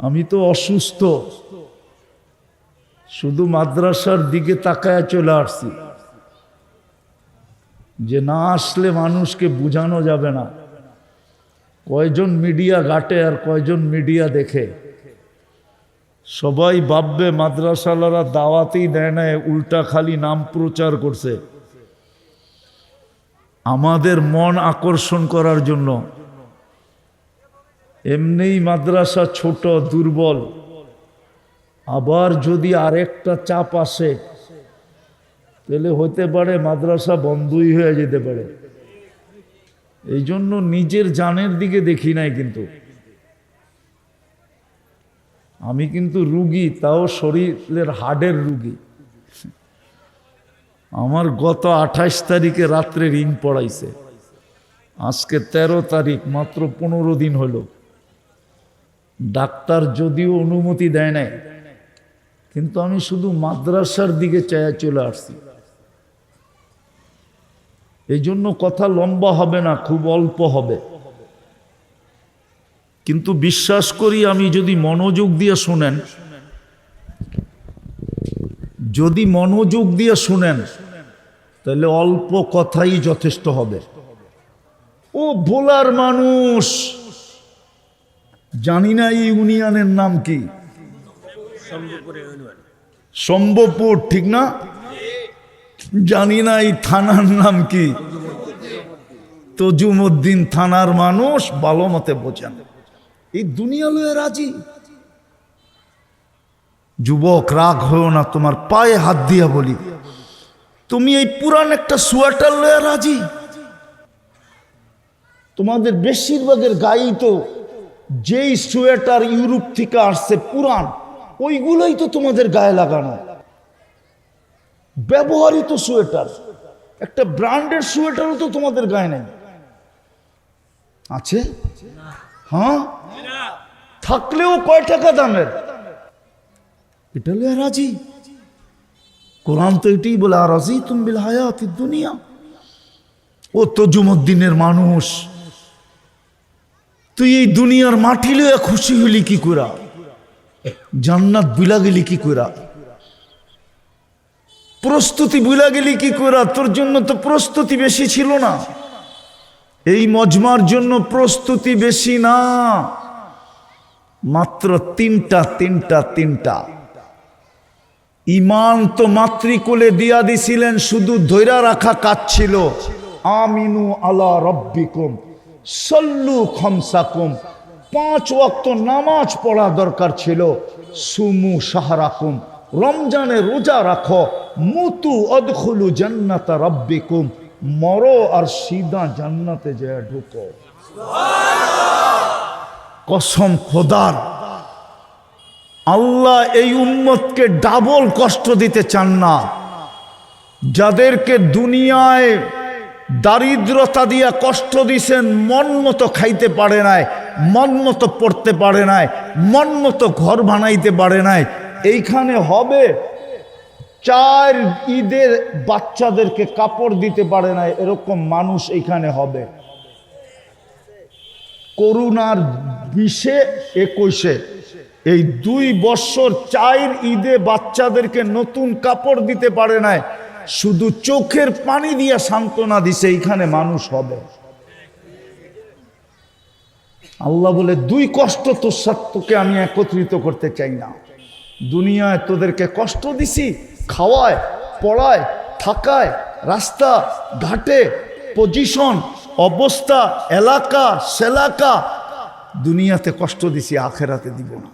আমি তো অসুস্থ, শুধু মাদ্রাসার দিকে তাকায় চলে আসছি, যে না আসলে মানুষকে বোঝানো যাবে না। কয়জন মিডিয়া ঘাটে আর কয়জন মিডিয়া দেখে। সবাই ভাববে মাদ্রাসালারা দাওয়াতেই দেয় না, উল্টা খালি নাম প্রচার করছে আমাদের মন আকর্ষণ করার জন্য। এমনিই মাদ্রাসা ছোট, দুর্বল, আবার যদি আরেকটা চাপ আসে তাহলে হতে পারে মাদ্রাসা বন্ধই হয়ে যেতে পারে। এই জন্য নিজের জানের দিকে দেখি নাই। কিন্তু আমি কিন্তু রুগী, তাও শরীরের হাড়ের রুগী। আমার গত 28 তারিখে রাত্রে রিং পড়াইছে, আজকে 13 তারিখ, মাত্র 15 দিন হলো। ডাক্তার যদিও অনুমতি দেয় নাই, কিন্তু আমি শুধু মাদ্রাসার দিকে চায়া চলে আসছি। এই জন্য কথা লম্বা হবে না, খুব অল্প হবে। কিন্তু বিশ্বাস করি আমি যদি মনোযোগ দিয়ে শুনেন, যদি মনোযোগ দিয়ে শুনেন তাহলে অল্প কথাই যথেষ্ট হবে। ও ভোলার মানুষ, জানি না এই ইউনিয়নের নাম কি, সম্ভবপুর, ঠিক না? জানি না এই থানার নাম কি, তজুমউদ্দিন থানার মানুষ ভালো মতে বোঝেন। এই দুনিয়া লয়ে রাজি। যুবক রাগ হও না, তোমার পায়ে হাত দিয়া বলি, তুমি এই পুরান একটা সোয়েটার লয়ে রাজি? তোমাদের বেশিরভাগের গায়েই তো যেই সোয়েটার ইউরোপ থেকে আসছে পুরান, ওইগুলোই তো তোমাদের গায়ে লাগানো, ব্যবহৃত সোয়েটার। একটা ব্র্যান্ডের সোয়েটারও তো তোমাদের গায়ে নেই, আছে? হ্যাঁ, থাকলেও কয় টাকা দামের? এটা লয়ে রাজি? কোরআন তো এটাই বলে, আর রাজি তুম বিল হায়াতিদ দুনিয়া। ও তজুমউদ্দিনের মানুষ, তুই এই দুনিয়ার মাটি লয়ে খুশি হইলি কি করা? জান্নাত বুলা গেলি কি করা? প্রস্তুতি বুলা গেলি কি করা? তোর জন্য তো প্রস্তুতি বেশি ছিল না, এই মজমার জন্য প্রস্তুতি বেশি না, মাত্র তিনটা। ইমান তো মাতৃকুলে দিয়া দিছিলেন, শুধু ধৈরা রাখা কাজ ছিল। আমিনু আলা রব্বিকুম সল্লু খামসাকুম, 5 ওয়াক্ত নামাজ পড়া দরকার ছিল। সুমু শাহরাকুম, রমজানে রোজা রাখো। মুতু আদখুলু জান্নাতা রব্বিকুম, মরো আর সিধা জান্নাতে যায় ঢুকো। কসম খোদার, আল্লাহ এই উম্মতকে ডাবল কষ্ট দিতে চান না। যাদেরকে দুনিয়ায় দারিদ্রতা দিয়া কষ্ট দিছেন, মন মতো খাইতে পারে নাই, মন মতো পড়তে পারে নাই, মন মতো ঘর বানাইতে পারে নাই, এইখানে হবে 4 ঈদের বাচ্চাদেরকে কাপড় দিতে পারে নাই, এরকম মানুষ এইখানে হবে। করোনার 20-21 এই 2 বছর 4 ঈদে বাচ্চাদেরকে নতুন কাপড় দিতে পারে নাই, শুধু চোখের পানি দিয়ে সান্ত্বনা দিছে, এইখানে মানুষ হবে। আল্লাহ বলে 2 কষ্ট তোর সাথে তোকে আমি একত্রিত করতে চাই না। দুনিয়ায় তোদেরকে কষ্ট দিছি, খাওয়ায়, পড়ায়, থাকায়, রাস্তা ঘাটে, পজিশন, অবস্থা, এলাকা সেলাকা, দুনিয়াতে কষ্ট দিছি, আখেরাতে দিব না।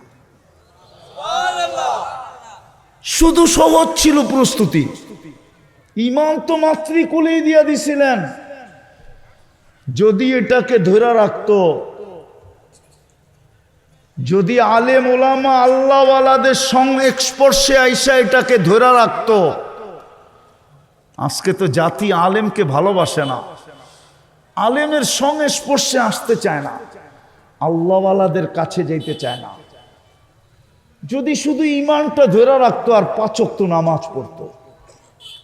শুধু সহজ ছিল প্রস্তুতি। ইমান তো মাতৃকুলেই দিয়া দিছিলেন। যদি এটাকে ধরে রাখতো, যদি আলেম ওলামা আল্লাহওয়ালাদের সংস্পর্শে আইসা এটাকে ধরে রাখতো, আজকে তো জাতি আলেমকে ভালোবাসে না, আলেমের সংস্পর্শে আসতে চায় না, আল্লাহওয়ালাদের কাছে যাইতে চায় না। যদি শুধু ইমানটা ধরে রাখতো আর 5 ওয়াক্ত নামাজ পড়তো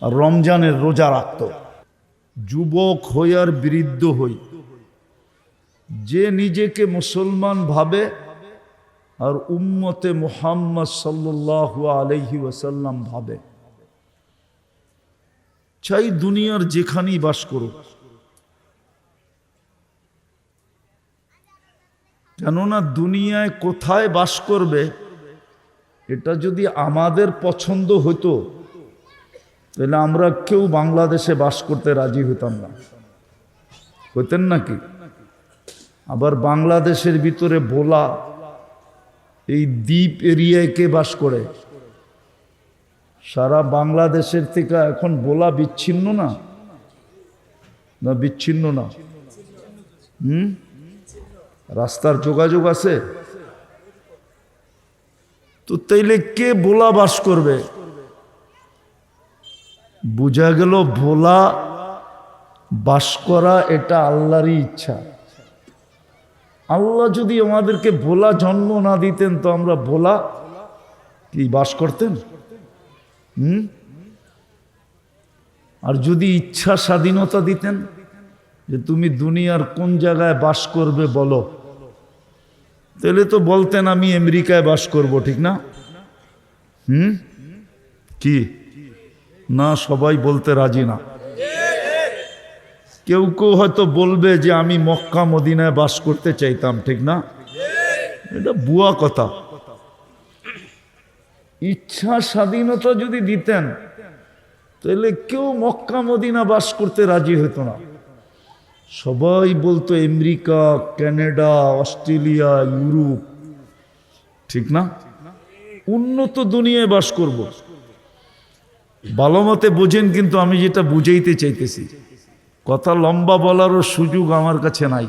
আর রমজানের রোজা রাখতো। যুবক হই আর বৃদ্ধ হই, যে নিজেকে মুসলমান ভাবে আর উম্মতে মুহাম্মদ সাল্লাল্লাহু আলাইহি ওয়াসাল্লাম ভাবে। চাই দুনিয়ার যেখানেই বাস করুক, কেননা দুনিয়ায় কোথায় বাস করবে এটা যদি আমাদের পছন্দ হতো তাহলে আমরা কেউ বাংলাদেশে বাস করতে রাজি হতাম না, হতেন নাকি? আবার বাংলাদেশের ভিতরে ভোলা এই দ্বীপ এরিয়ায় কে বাস করে? সারা বাংলাদেশের থেকে এখন ভোলা বিচ্ছিন্ন না, না বিচ্ছিন্ন না? রাস্তার যোগাযোগ আছে তো, তাইলে কে ভোলা বাস করবে? বুঝা গেল ভোলা বাস করা এটা আল্লাহরই ইচ্ছা। আল্লাহ যদি আমাদেরকে ভোলা জন্ম না দিতেন তো আমরা ভোলা কি বাস করতেন? আর যদি ইচ্ছা স্বাধীনতা দিতেন যে তুমি দুনিয়ার কোন জায়গায় বাস করবে বলো, তাহলে তো বলতেন আমি আমেরিকায় বাস করব, ঠিক না? কি না, সবাই বলতে রাজি না। কেউ কেউ হয়তো বলবে যে আমি মক্কা মদিনায় বাস করতে চাইতাম, ঠিক না? এটা ভুয়া কথা। ইচ্ছা স্বাধীনতা যদি দিতেন তাহলে কেউ মক্কা মদিনা বাস করতে রাজি হতো না। সবাই বলতো আমেরিকা, কানাডা, অস্ট্রেলিয়া, ইউরোপ, ঠিক না? উন্নত দুনিয়ায় বাস করব। ভালো মতে বোঝেন, কিন্তু আমি যেটা বুঝাইতে চাইতেছি, কথা লম্বা বলারও সুযোগ আমার কাছে নাই।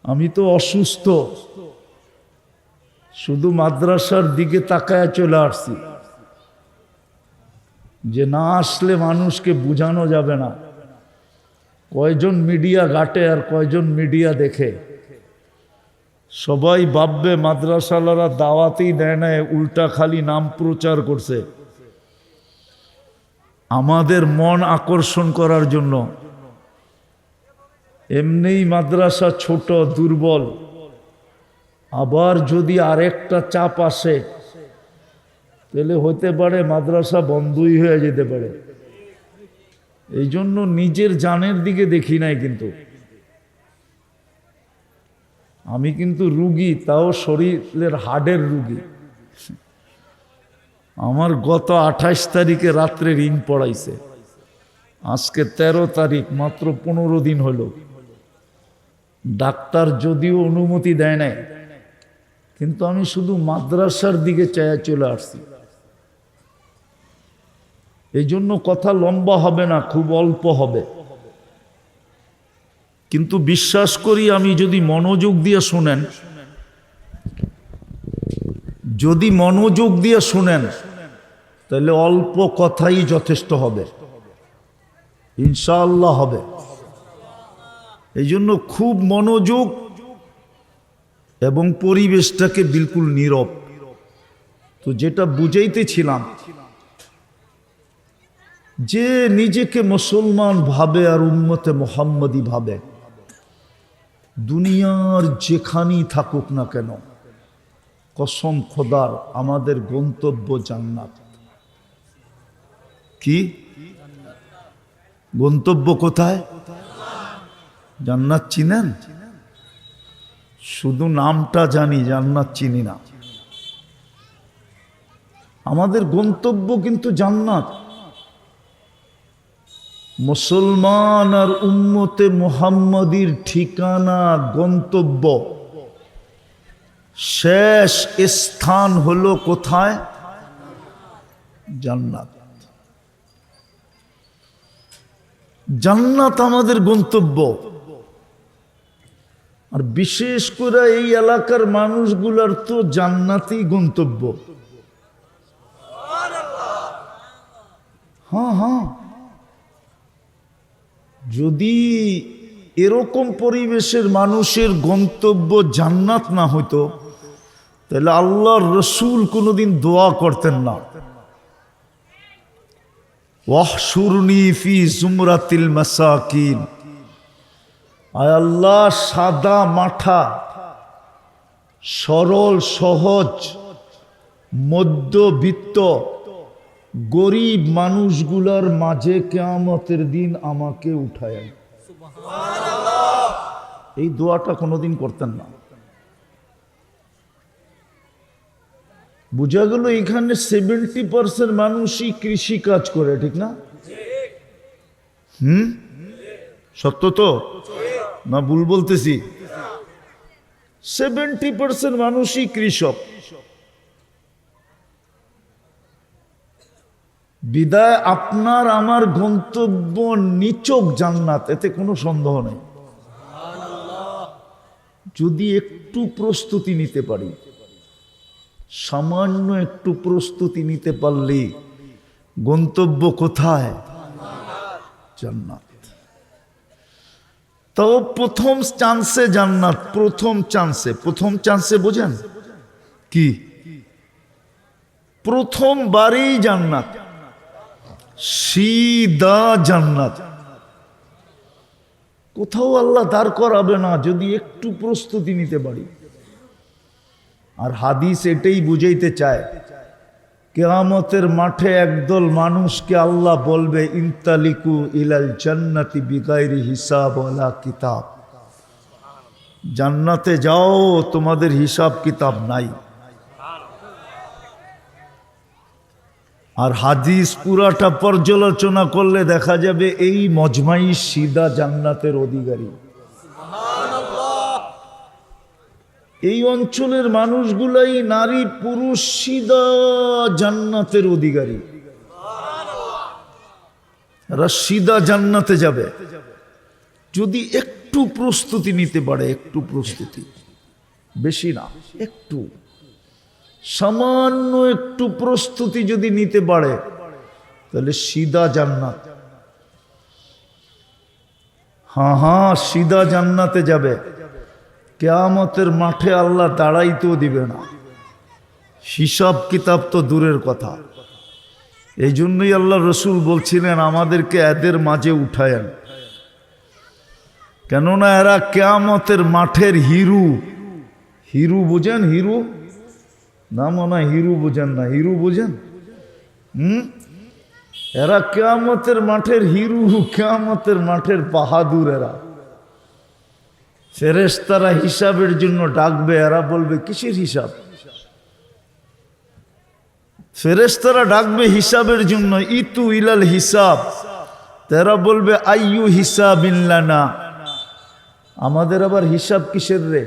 আমি তো অসুস্থ, শুধু মাদ্রাসার দিকে তাকায় চলে আসছি, যে না আসলে মানুষকে বুঝানো যাবে না। কয়জন মিডিয়া ঘাটে আর কয়জন মিডিয়া দেখে। সবাই ভাববে মাদ্রাসালারা দাওয়াতেই দেয় না, উল্টা খালি নাম প্রচার করছে আমাদের মন আকর্ষণ করার জন্য। এমনিই মাদ্রাসা ছোট, দুর্বল, আবার যদি আরেকটা চাপ আসে তাহলে হতে পারে মাদ্রাসা বন্ধই হয়ে যেতে পারে। এই জন্য নিজের জানের দিকে দেখি নাই। কিন্তু আমি কিন্তু রুগী, তাও শরীরের হাড়ের রুগী। আমার গত 28 তারিখে রাত্রে রিং পড়াইছে, আজকে 13 তারিখ, মাত্র 15 দিন হলো। ডাক্তার যদিও অনুমতি দেয় নাই, কিন্তু আমি শুধু মাদ্রাসার দিকে চায়া চলে আসছি। এই জন্য কথা লম্বা হবে না, খুব অল্প হবে। কিন্তু বিশ্বাস করি আমি যদি মনোযোগ দিয়ে শুনেন, যদি মনোযোগ দিয়ে শুনেন তাহলে অল্প কথাই যথেষ্ট হবে, ইনশাআল্লাহ হবে। এই জন্য খুব মনোযোগ এবং পরিবেশটাকে বিলকুল নীরব। তো যেটা বুঝাইতেছিলাম, যে নিজেকে মুসলমান ভাবে আর উম্মতে মুহাম্মদী ভাবে, দুনিয়ার যেখানেই থাকুক না কেন, কসম খোদার আমাদের গন্তব্য জান্নাত। কি গন্তব্য? কোথায়? জান্নাত চিনেন? শুধু নামটা জানি, জান্নাত চিনি না। আমাদের গন্তব্য কিন্তু জান্নাত। মুসলমান আর উম্মতে মুহাম্মদীর ঠিকানা, গন্তব্য, শেষ স্থান হলো কোথায়? জান্নাত। জান্নাত আমাদের গন্তব্য। আর বিশেষ করে এই এলাকার মানুষগুলার তো জান্নাতই গন্তব্য। হ্যাঁ, যদি এরকম পরিবেশের মানুষের গন্তব্য জান্নাত না হইতো তাহলে আল্লাহর রসুল কোনোদিন দোয়া করতেন না, ওয়াহশুরনি ফি জুমরাতিল মাসাকিন। আয় আল্লাহ, সাদা মাঠা সরল সহজ মধ্যবিত্ত গরিব মানুষগুলোর মাঝে কিয়ামতের দিন আমাকে উঠায়। এই দোয়াটা কোনোদিন করতেন না। বোঝা গেল এখানে 70% মানুষই কৃষি কাজ করে, ঠিক না? সত্য তো না ভুল বলতেছি? 70% মানুষই কৃষক। বিদায় আপনার আমার গন্তব্য নিচক জান্নাত, এতে কোনো সন্দেহ নেই, যদি একটু প্রস্তুতি নিতে পারি। সামান্য একটু প্রস্তুতি নিতে পারলে গন্তব্য কোথায়? জান্নাত। তাও প্রথম চান্সে জান্নাত। প্রথম চান্সে বোঝেন কি? প্রথমবারেই জান্নাত, সিধা জান্নাত। কোথাও আল্লাহ দাঁড় করাবে না যদি একটু প্রস্তুতি নিতে পারি। আর হাদিস এটাই বুঝাইতে চায়, কিয়ামতের মাঠে একদল মানুষকে আল্লাহ বলবে, ইনতালিকু ইলাল জান্নাতি বিগাইরি হিসাব ওয়ালা কিতাব, জান্নাতে যাও, তোমাদের হিসাব কিতাব নাই। আর হাদিস পুরাটা পর্যালোচনা করলে দেখা যাবে এই মজমাই সিধা জান্নাতের অধিকারী। এই অঞ্চলের মানুষগুলাই নারী পুরুষ সিধা জান্নাতের অধিকারী। এরা সিধা জান্নাতে যাবে যদি একটু প্রস্তুতি নিতে পারে। একটু প্রস্তুতি, বেশি না, একটু সামান্য একটু প্রস্তুতি যদি নিতে পারে তাহলে সিধা জান্নাত। হ্যাঁ, সিধা জান্নাতে যাবে। কিয়ামতের মাঠে আল্লাহ দাঁড়াইতেও দিবে না, হিসাব কিতাব তো দূরের কথা। এই জন্যই আল্লাহ রসুল বলছিলেন আমাদেরকে এদের মাঝে উঠায়েন, কেননা এরা কিয়ামতের মাঠের হিরু। হিরু বুঝেন? হিরু না মনে হয় হিরু বুঝেন না? হিরু বুঝেন? এরা কিয়ামতের মাঠের হিরু, কিয়ামতের মাঠের বাহাদুর। এরা ফেরেশতারা হিসাবের জন্য ডাকবে, এরা বলবে কিসের হিসাব? ফেরেশতারা ডাকবে হিসাবের জন্য, ইতু ইলাল হিসাব। তারা বলবে আইয়ু হিসাবিন লানা, আমাদের আবার হিসাব কিসের রে?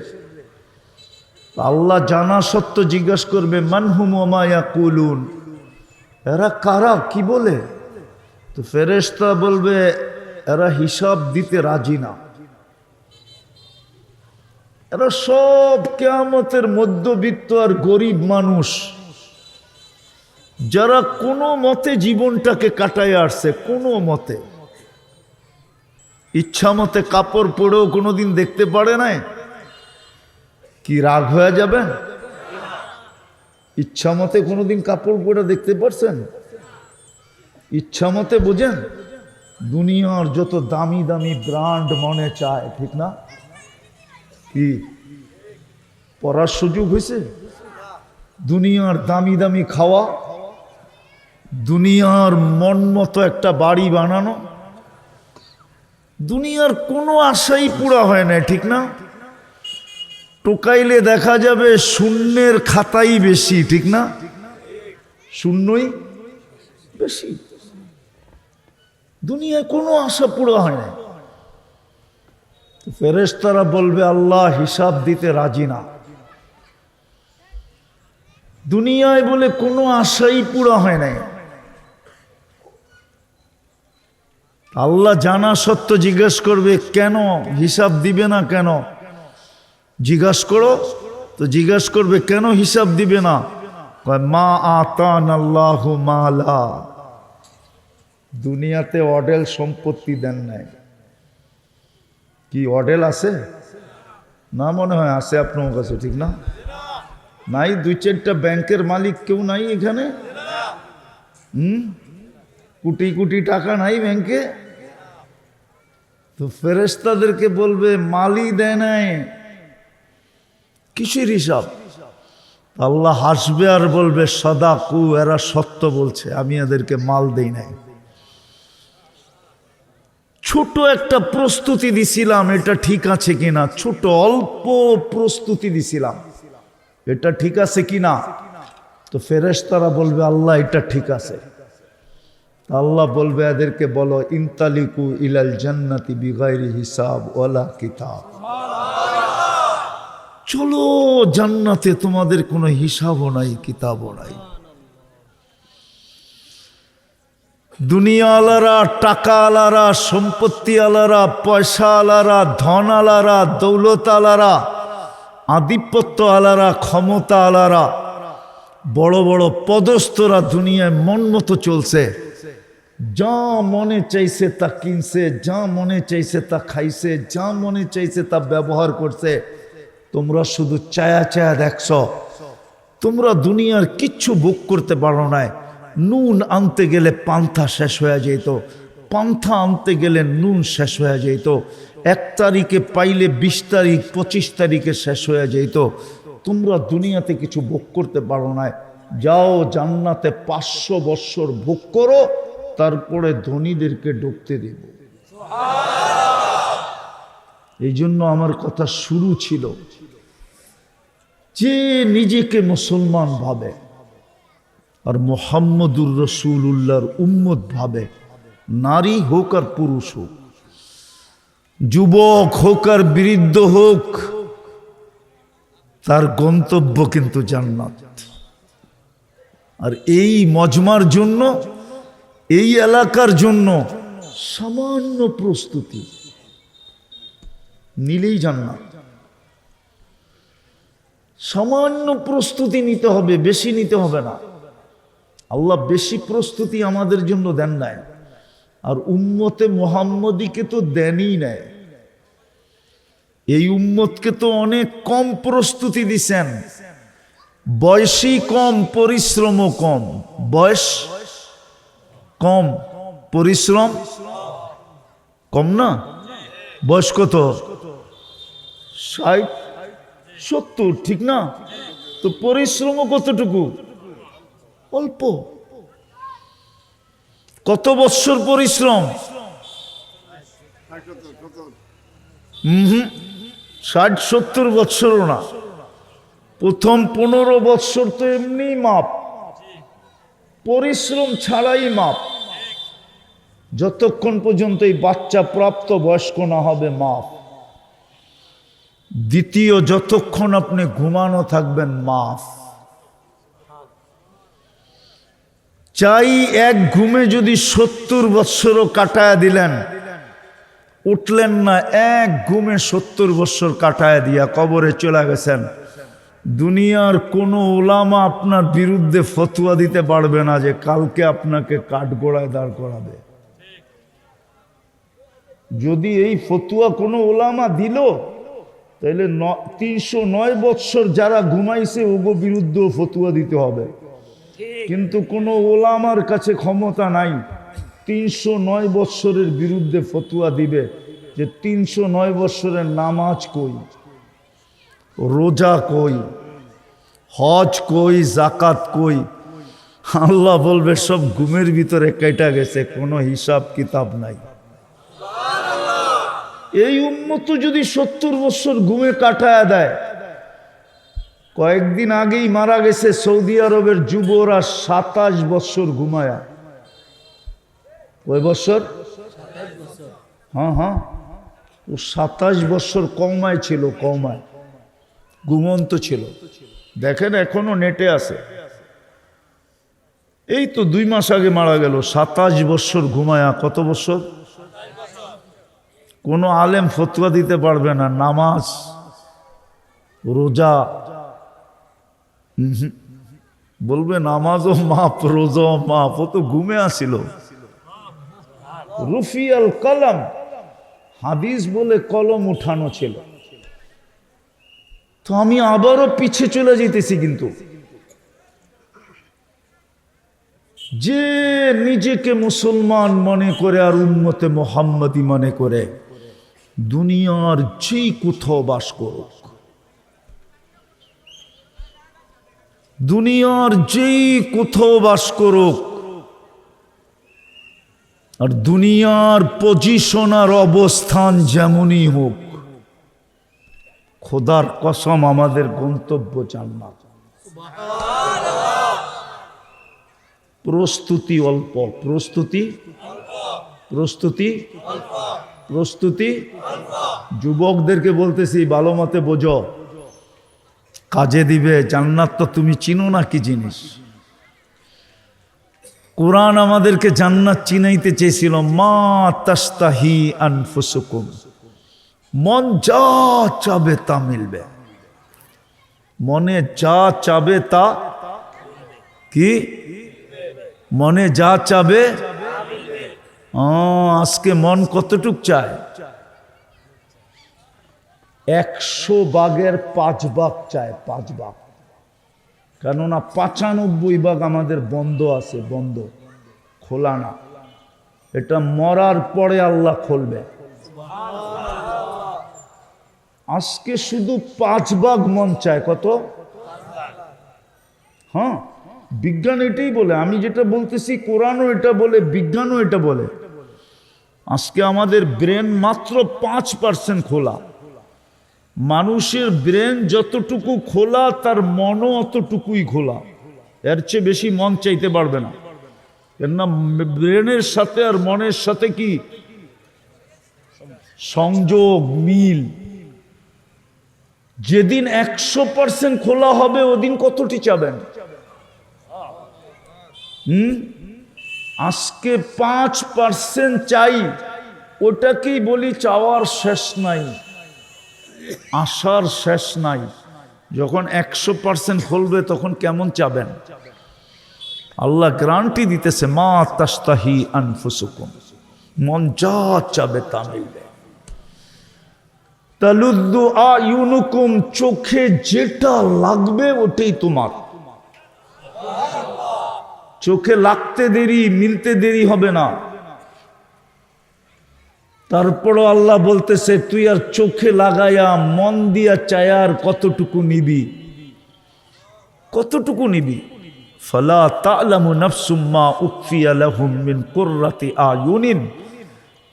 আল্লাহ জানা সত্য জিজ্ঞাসা করবে, মানহুম ওয়া মা ইয়াকুলুন, এরা কারা, কি বলে? তো ফেরেশতা বলবে এরা হিসাব দিতে রাজি না। এরা সব কিয়ামতের মধ্যবিত্ত আর গরিব মানুষ, যারা কোনো মতে জীবনটাকে কাটায় আসছে, কোনো মতে ইচ্ছা মতে কাপড় পরেও কোনোদিন দেখতে পারে নাই। কি রাগ হয়ে যাবেন? ইচ্ছা মতে কোনোদিন কাপড় পরে দেখতে পারছেন? ইচ্ছা মতে বুঝেন? দুনিয়ার যত দামি দামি ব্র্যান্ড মনে চায়, ঠিক না? কি পরার সুযোগ হয়েছে? দুনিয়ার দামি দামি খাওয়া, দুনিয়ার মন মতো একটা বাড়ি বানানো, দুনিয়ার কোনো আশাই পুরা হয় না, ঠিক না? টোকাইলে দেখা যাবে শূন্যের খাতাই বেশি, ঠিক না? শূন্যই বেশি। দুনিয়ায় কোনো আশা পুরো হয় না। ফেরেশতারা বলবে আল্লাহ হিসাব দিতে রাজি না। দুনিয়ায় বলে কোনো আশাই পুরো হয় নাই। আল্লাহ জানা সত্য জিজ্ঞেস করবে, কেন হিসাব দিবে না? কেন জিজ্ঞাস করো তো? জিজ্ঞাস করবে কেন হিসাব দিবে না? মা আতানাল্লাহু মালা, দুনিয়াতে অডেল সম্পত্তি দেন নাই। কি অডেল আছে না? মনে হয় আছে আপনার কাছে, ঠিক না? নাই? 2-4টা ব্যাংকের মালিক কেউ নাই এখানে? কোটি কোটি টাকা নাই ব্যাংকে? তো ফেরেশতাদেরকে বলবে মালই দেয় নাই, কিসের হিসাব? আল্লাহ হাসবে আর বলবে সাদাকু, এরা সত্য বলছে, আমি এদেরকে মাল দেই নাই। ছোট একটা প্রস্তুতি দিছিলাম, এটা ঠিক আছে কিনা, ছোট অল্প প্রস্তুতি দিছিলাম, এটা ঠিক আছে কিনা? তো ফেরেশতারা বলবে আল্লাহ এটা ঠিক আছে। আল্লাহ বলবে এদেরকে বলো ইনতালিকু ইলাল জান্নাতি বিগাইরি হিসাব ওয়ালা কিতাব, চলো জান্নাতে, তোমাদের কোনো হিসাবও নাই, কিতাবও নাই। দুনিয়া আলারা, টাকা আলারা, সম্পত্তি আলারা, পয়সা আলারা, ধন আলারা, দৌলত আলারা, আধিপত্য আলারা, ক্ষমতা আলারা, বড় বড় পদস্থরা দুনিয়ায় মন মতো চলছে, যা মনে চাইছে তা কিনছে, যা মনে চাইছে তা খাইছে, যা মনে চাইছে তা ব্যবহার করছে। তোমরা শুধু চায়া চায়া দেখছ, তোমরা দুনিয়ার কিচ্ছু ভোগ করতে পারো না। নুন আনতে গেলে পান্থা শেষ হয়ে যেত, পান্থা আনতে গেলে নুন শেষ হয়ে যেত। 1 তারিখে পাইলে 20 তারিখ 25 তারিখে শেষ হয়ে যেত। তোমরা দুনিয়াতে কিছু ভোগ করতে পারো না। যাও জান্নাতে 500 বৎসর ভোগ করো, তারপরে ধনীদেরকে ঢুকতে দেব। এই জন্য আমার কথা শুরু ছিল, যে নিজেকে মুসলমান ভাবে আর মুহাম্মদুর রাসূলুল্লাহর উম্মত ভাবে, নারী হোক আর পুরুষ হোক, যুবক হোক আর বৃদ্ধ হোক, তার গন্তব্য কিন্তু জান্নাত। আর এই মজমার জন্য, এই এলাকার জন্য সামান্য প্রস্তুতি নিলেই জান্নাত। সামান্য প্রস্তুতি নিতে হবে, বেশি নিতে হবে না। আল্লাহ বেশি প্রস্তুতি আমাদের জন্য দেন নাই, আর উম্মতে মুহাম্মদীকে তো দেনই নাই। এই উম্মতকে তো অনেক কম প্রস্তুতি দিছেন, বয়সই কম, পরিশ্রমও কম। বয়স কম, পরিশ্রম কম না? বয়স কত? 60-70, ঠিক না? তো পরিশ্রমও কতটুকু? অল্প। কত বৎসর পরিশ্রম? 60-70 বৎসরও না। প্রথম 15 বৎসর তো এমনি মাপ, পরিশ্রম ছাড়াই মাপ। যতক্ষণ পর্যন্ত এই বাচ্চা প্রাপ্ত বয়স্ক না হবে মাপ। দ্বিতীয়, যতক্ষণ আপনি ঘুমানো থাকবেন মাপ। চাই এক ঘুমে যদি 70 বৎসরও কাটায় দিলেন, উঠলেন না, এক ঘুমে 70 বৎসর কাটায় দিয়া কবরে চলে গেছেন, দুনিয়ার কোনো ওলামা আপনার বিরুদ্ধে ফতোয়া দিতে পারবে না যে কালকে আপনাকে কাঠগড়ায় দাঁড় করাবে। যদি এই ফতোয়া কোনো ওলামা দিল, তাহলে 309 বৎসর যারা ঘুমাইছে ওগো বিরুদ্ধেও ফতোয়া দিতে হবে। কিন্তু কোনো ওলামার কাছে ক্ষমতা নাই 309 বৎসরের বিরুদ্ধে ফতোয়া দিবে যে 309 বৎসরের নামাজ কই, রোজা কই, হজ কই, জাকাত কই। আল্লাহ বলবে সব ঘুমের ভিতরে কেটে গেছে, কোনো হিসাব কিতাব নাই। এই উম্মত যদি 70 বৎসর ঘুমে কাটায় দেয়, কয়েকদিন আগেই মারা গেছে সৌদি আরবের যুবরা 27 বৎসর ঘুমায়া। কয় বৎসর? হ্যাঁ, ও 27 বৎসর কওমায় ছিল, কওমায় ঘুমন্ত ছিল। দেখেন এখনো নেটে আছে। এই তো 2 মাস আগে মারা গেল, 27 বৎসর ঘুমায়া। কত বৎসর? কোনো আলেম ফতোয়া দিতে পারবে না নামাজ, রোজা, বলবে নামাজও মাপ, রোজাও মাপ। ও তো ঘুমে আসিল। রুফিয়াল কলম, হাদিস বলে কলম উঠানো ছিল। তো আমি আবারও পিছে চলে যেতেছি। কিন্তু যে নিজেকে মুসলমান মনে করে আর উম্মতে মুহাম্মদী মনে করে, দুনিয়ার যেই কোথাও বাস করুক, দুনিয়ার যেই কোথাও বাস করুক, আর দুনিয়ার পজিশন আর অবস্থান যেমনই হোক, খোদার কসম আমাদের গন্তব্য জান্নাত। প্রস্তুতি অল্প, প্রস্তুতি যুবকদেরকে বলতেছি, ভালো মতে বোঝো, কাজে দিবে। জান্নাত তো তুমি চিনো না কি জিনিস। কোরআন আমাদেরকে জান্নাত চিনাইতে চেয়েছিল, মা তাস্তাহি আনফুসুকুম, মন যা চাবে তা মিলবে। মনে যা চাবে তা কি? মনে যা চাবে। আজকে মন কতটুক চায়? 100 ভাগের 5 ভাগ চায়, 5 ভাগ। কেননা 95 ভাগ আমাদের বন্ধ আছে, বন্ধ, খোলা না। এটা মরার পরে আল্লাহ খুলবে। আজকে শুধু 5 ভাগ মন চায়। কত? হ্যাঁ, বিজ্ঞান এটাই বলে। আমি যেটা বলতেছি কোরআনও এটা বলে, বিজ্ঞানও এটা বলে। আজকে আমাদের ব্রেন মাত্র 5% খোলা। মানুষের ব্রেন যতটুকু খোলা, তার মনও অতটুকুই খোলা। এর চেয়ে বেশি মন চাইতে পারবে না। কেননা ব্রেনের সাথে আর মনের সাথে কি সংযোগ, মিল। যেদিন 100% খোলা হবে, ওদিন কতটি চাবেন? আজকে 5% চাই, ওটাকেই বলি চাওয়ার শেষ নাই, আশার শেষ নাই। যখন 100% খুলবে তখন কেমন চাবেন? আল্লাহ গ্যারান্টি দিতেছে, মা তাস্তাহি আনফুসুকুম, মন যা চাবে তা মিলবে। তালুদ্দু আয়ুনুকুম, চোখে যেটা লাগবে ওটাই তোমার। চোখে লাগতে দেরি, মিলতে দেরি হবে না। তারপরও আল্লাহ বলতেছে, তুই আর চোখে লাগায়া মন দিয়া চায়ার কতটুকু নিবি? কতটুকু নিবি? ফালা তা'লামু নাফসুম মা উখফিয়া লাহুম মিন কুররাতি আয়ুনিন।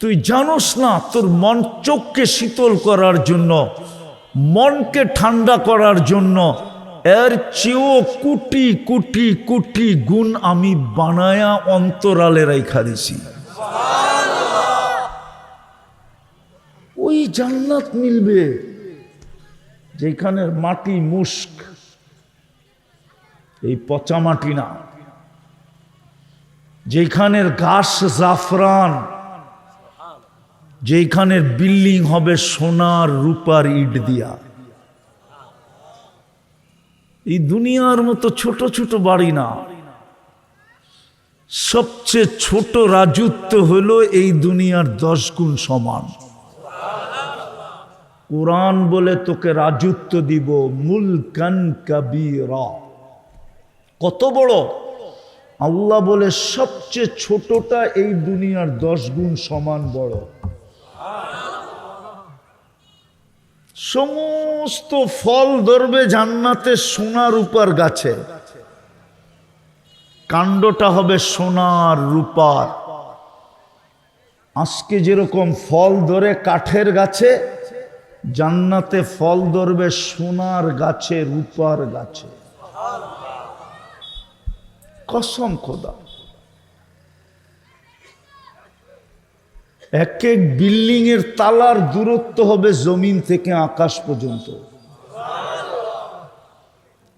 তুই জানোস না, তোর মন, চোখকে শীতল করার জন্য, মনকে ঠান্ডা করার জন্য এর চেয়েও কোটি কোটি কোটি গুণ আমি বানায়া অন্তরালে রাইখা দিছি। ওই জান্নাত মিলবে যেখানের মাটি মুস্ক, এই পচা মাটি না। যেখানের ঘাস জাফরান, যেখানের বিল্ডিং হবে সোনার রূপার ইট দিয়া। এই দুনিয়ার মতো ছোট ছোট বাড়ি না। সবচেয়ে ছোট রাজত্ব হলো এই দুনিয়ার 10 গুণ সমান। কোরআন বলে তোকে রাজত্ব দিব, মুলকান কাবীরা। কত বড়? আল্লাহ বলে সবচেয়ে ছোটটা এই দুনিয়ার 10 গুণ সমান বড়। সমস্ত ফল ধরবে জান্নাতে সোনার রূপার গাছে, কাণ্ডটা হবে সোনার রূপার। আজকে যেরকম ফল ধরে কাঠের গাছে, জান্নাতে ফল ধরবে সোনার গাছে, রূপার গাছে। কসম খোদা। এক এক বিল্ডিং এর তালার দূরত্ব হবে জমিন থেকে আকাশ পর্যন্ত।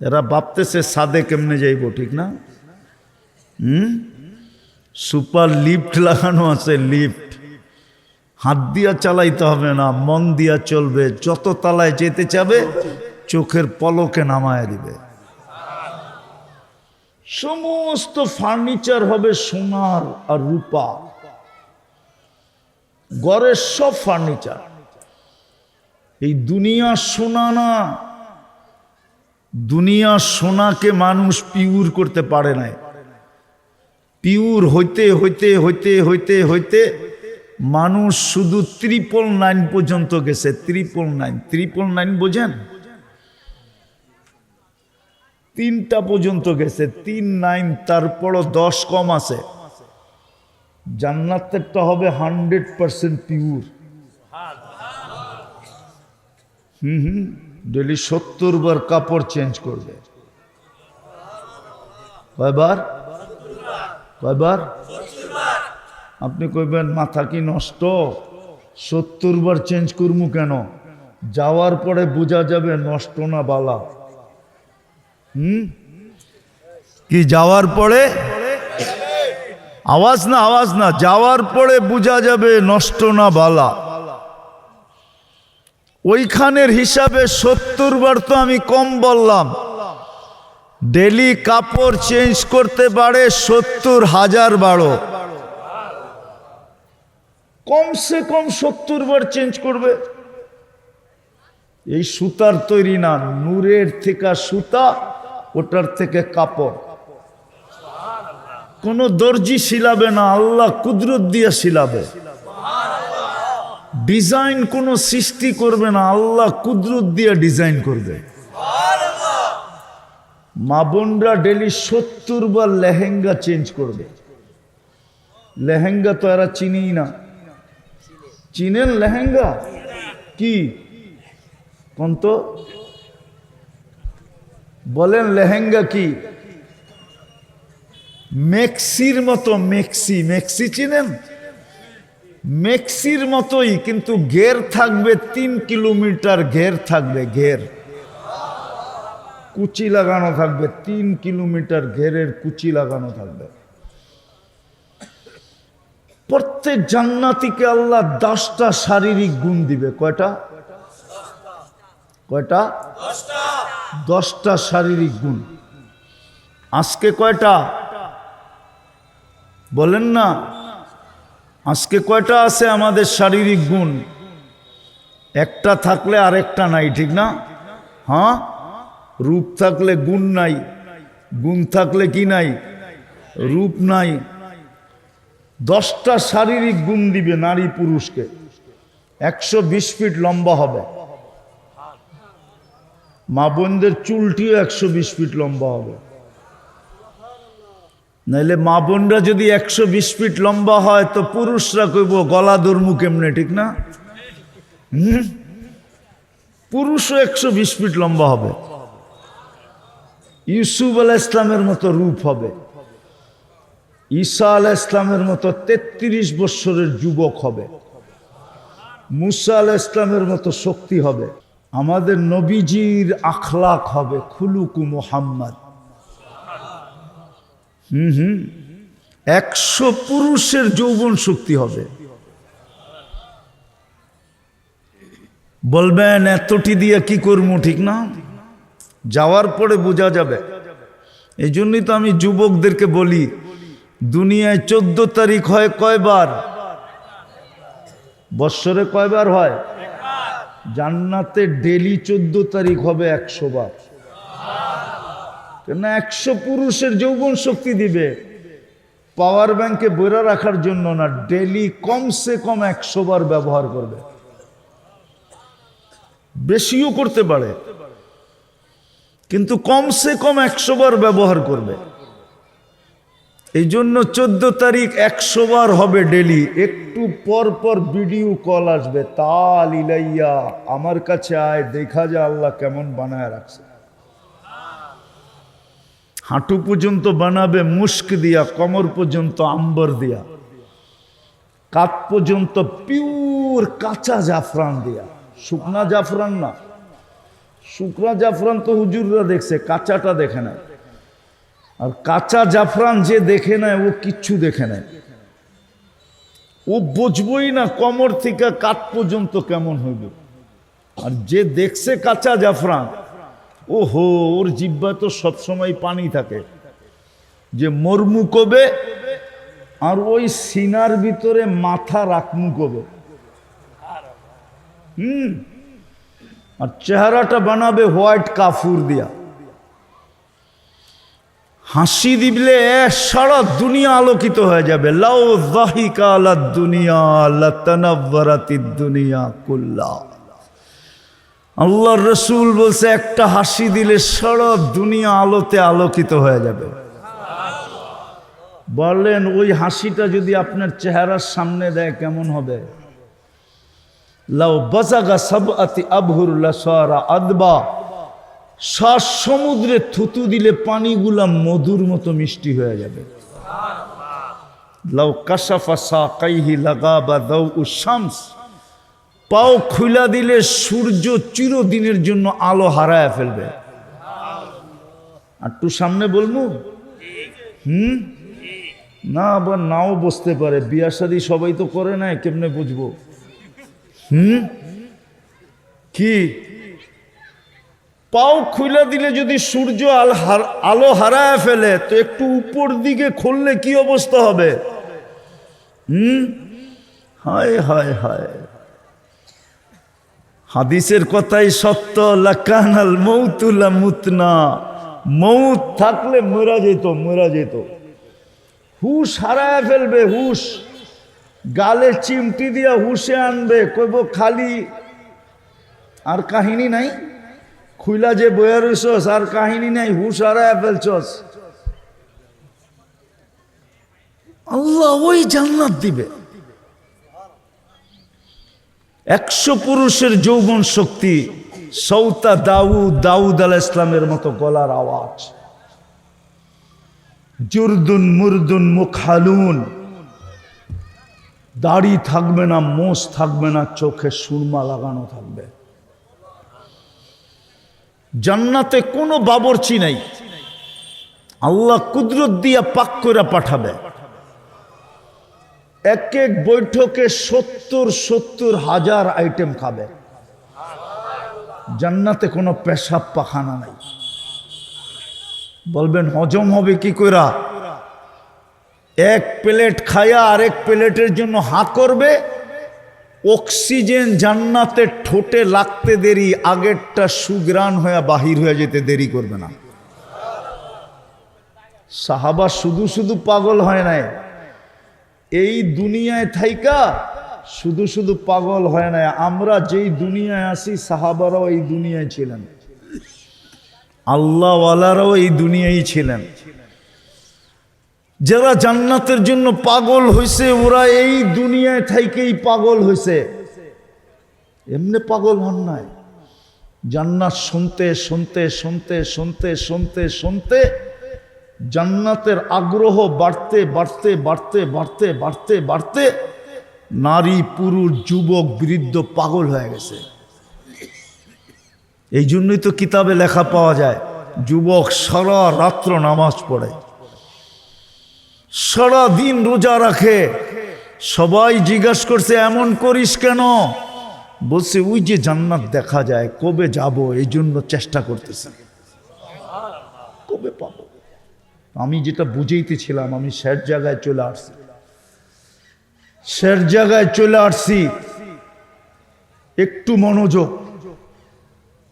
এরা ভাবতেছে ছাদে কেমনে যাইব, ঠিক না? সুপার লিফট লাগানো আছে, লিফট হাত দিয়া চালাইতে হবে না, মন দিয়া চলবে। যত তালায় যেতে চাবে চোখের পলকে নামায় দিবে। সমস্ত ফার্নিচার হবে সোনার আর রূপা। ঘরের সব ফার্নিচার। এই দুনিয়া সোনা না, দুনিয়া সোনাকে মানুষ পিওর করতে পারে নাই। পিওর হইতে হইতে হইতে হইতে হইতে মানুষ শুধু 999 পর্যন্ত গেছে। 999 বোঝেন? 3টা পর্যন্ত গেছে, 3 9, তারপরও 10 কম আছে। জান্নাতেরটা হবে 100% পিওর। ডেলি 70 বার কাপড় চেঞ্জ করবে। কয়বার? আপনি কইবেন মাথা কি নষ্ট, 70 বার চেঞ্জ করবো কেন? যাওয়ার পরে বোঝা যাবে নষ্ট না বালা। কি যাওয়ার পরে? আওয়াজ না, যাওয়ার পরে বোঝা যাবে নষ্ট না বালা। ওইখানের হিসাবে 70 বার তো আমি কম বললাম। ডেলি কাপড় চেঞ্জ করতে পারে 70,000 বারো, কমসে কম 70 বার চেঞ্জ করবে। এই সুতার তৈরি না, নূরের থেকে সুতা, ওটার থেকে কাপড়। কোন দর্জি শিলাবে না, আল্লাহ কুদরত দিয়ে শিলাবে। ডিজাইন কোন সৃষ্টি করবে না, আল্লাহ কুদরত দিয়ে ডিজাইন করবে। মা বোনরা ডেলি 70 বার লেহেঙ্গা চেঞ্জ করবে। লেহেঙ্গা তো এরা চিনি না। চিনেন লেহেঙ্গা কি? কোন তো বলেন লেহেঙ্গা কি? মেক্সির মতো। মেক্সি চিনেন? মেক্সির মতোই, কিন্তু ঘের থাকবে 3 কিলোমিটার ঘের থাকবে। ঘের কুচি লাগানো থাকবে, 3 কিলোমিটার ঘেরের কুচি লাগানো থাকবে। প্রত্যেক জান্নাতীকে আল্লাহ 10টা শারীরিক গুণ দিবে। কয়টা? 10টা শারীরিক গুণ। আজকে কয়টা বলেন না? আজকে কয়টা আছে আমাদের শারীরিক গুণ? একটা থাকলে আরেকটা নাই, ঠিক না? হ্যাঁ, রূপ থাকলে গুণ নাই, গুণ থাকলে কি নাই? রূপ নাই। 10টা শারীরিক গুণ দিবে নারী পুরুষকে। 120 ফিট লম্বা হবে। মা বোনদের চুলটিও 120 ফিট লম্বা হবে। নাইলে মা বোনরা যদি 120 ফিট লম্বা হয় তো পুরুষরা কইব গলা ধর্মু কেমনে, ঠিক না? পুরুষও 120 ফিট লম্বা হবে। ইউসুফ আলাইহিস ইসলামের মতো রূপ হবে। ঈসা আলাইহিস ইসলামের মতো 33 বৎসরের যুবক হবে। মুসা আলাইহিস ইসলামের মতো শক্তি হবে। আমাদের নবীজির আখলাক হবে খুলুকু মুহাম্মদ। 100 পুরুষের যৌবন শক্তি হবে। বলবেন এতটি দিয়ে কি করবো, ঠিক না? যাওয়ার পরে বোঝা যাবে। এই জন্যই তো আমি যুবকদেরকে বলি, দুনিয়ায় 14 তারিখ হয় কয়বার? বৎসরে কয়বার হয়? জান্নাতে ডেলি 14 তারিখ হবে 100 বার। কেন? 100 পুরুষের যৌবন শক্তি দিবে। পাওয়ার ব্যাংকে বইরা রাখার জন্য না, ডেলি কমসে কম 100 বার ব্যবহার করবে। বেশিও করতে পারে, কিন্তু কমসে কম 100 বার ব্যবহার করবে। এই জন্য 14 তারিখ 100 বার হবে ডেলি। একটু পর পর ভিডিও কল আসবে, তাল ইলাইয়া, আমার কাছে আয়, দেখা যায় আল্লাহ কেমন বানায় রাখছে। হাঁটু পর্যন্ত বানাবে মুস্ক দিয়া, কোমর পর্যন্ত আম্বর দিয়া, কাত পর্যন্ত পিওর কাঁচা জাফরান দিয়া। শুকনা জাফরান না, শুকনা জাফরান তো হুজুররা দেখছে, কাঁচাটা দেখে না। আর কাঁচা জাফরান যে দেখে নেয় ও কিচ্ছু দেখে নেয়। ও বুঝবই না কোমর থেকে কাত পর্যন্ত কেমন হইব। আর যে দেখছে কাঁচা জাফরান, ওহো, ওর জিহ্বা তো সবসময় পানি থাকে, যে মরমু কবে আর ওই সিনার ভিতরে মাথা রাখমু কবে। আর চেহারাটা বানাবে হোয়াইট কাফুর দিয়া। হাসি দিবলে সারা দুনিয়া আলোকিত হয়ে যাবে। লাউ যাহিকা আলাদ দুনিয়া লাতানাওয়ারাতিদ দুনিয়া কুল্লা। আল্লাহর রসুল বলছে একটা হাসি দিলে সারা দুনিয়া আলোতে আলোকিত হয়ে যাবে। বললেন ওই হাসিটা যদি আপনার চেহারার সামনে দেয় কেমন হবে? লাউ বাজাগা সাবআতি আবহুর লাসারা আদবা, 7 সমুদ্রে থুতু দিলে পানিগুলা মধুর মতো মিষ্টি হয়ে যাবে। লাউ কাশাফা সাকাইহি লাগাবা দাউ শামস, পাও খুলা দিলে সূর্য চিরদিনের জন্য আলো হারায় ফেলবে। আর একটু সামনে বলবো না, আবার নাও বসতে পারে, বিয়া শাদী সবাই তো করে না, কেমনে বুঝবো? কি পাও খুলে দিলে যদি সূর্য আলো হারায় ফেলে, তো একটু উপর দিকে খুললে কি অবস্থা হবে? হায় হায় হায়, হাদিসের কথাই সত্য। লাকানাল মৌতু লামুতনা, মৌত থাকলে মরা যেত, মরা যেত। হুশ হারায় ফেলবে, হুশ গালে চিমটি দিয়া হুশে আনবে, কইব খালি আর কাহিনী নাই, খুইলা যে বইয়া রইছস আর কাহিনী নাই, হুশ হারায় ফেলছস। আল্লাহ ওই জান্নাত দিবে। 100 পুরুষের যৌবন শক্তি, সৌতা দাউদ আলাইহিস সালামের মতো গলার আওয়াজ, জুরদুন মুরদুন মুখালুন, দাড়ি থাকবে না, মোষ থাকবে না, চোখে সুরমা লাগানো থাকবে। জান্নাতে কোনো বাবরচি নাই, আল্লাহ কুদরত দিয়া পাক করে পাঠাবে। এক এক বৈঠকে 70 হাজার আইটেম খাবে। জান্নাতে কোনো পেশাব পাখানা নাই। বলবেন হজম হবে কি কইরা? এক প্লেট খায়া আরেক প্লেটের জন্য হাঁ করবে। অক্সিজেন জান্নাতে ঠোঁটে লাগতে দেরি, আগেরটা সুগ্রাণ হয়ে বাহির হয়ে যেতে দেরি করবে না। সাহাবা শুধু শুধু পাগল হয় নাই, এই দুনিয়ায় থাইকা শুধু শুধু পাগল হয় নাই। আমরা যেই দুনিয়ায় আছি, সাহাবারাও এই দুনিয়ায় ছিলেন, আল্লাহওয়ালারাও এই দুনিয়ায় ছিলেন। যারা জান্নাতের জন্য পাগল হয়েছে, ওরা এই দুনিয়ায় থাইকেই পাগল হয়েছে, এমনি পাগল হন নাই। জান্নাত শুনতে শুনতে শুনতে শুনতে শুনতে শুনতে জান্নাতের আগ্রহ বাড়তে বাড়তে বাড়তে বাড়তে বাড়তে বাড়তে নারী পুরুষ যুবক বৃদ্ধ পাগল হয়ে গেছে। এই জন্যই তো কিতাবে লেখা পাওয়া যায়, যুবক সারা রাত্র নামাজ পড়ে, সারা দিন রোজা রাখে। সবাই জিজ্ঞাসা করছে এমন করিস কেন? বলছে ওই যে জান্নাত দেখা যায়, কবে যাব, এই জন্য চেষ্টা করতেছে, কবে পাবো। আমি যেটা বুঝাইতেছিলাম, আমি শেষ জায়গায় চলে আসছি, শেষ জায়গায় চলে আসছি। একটু মনোযোগ।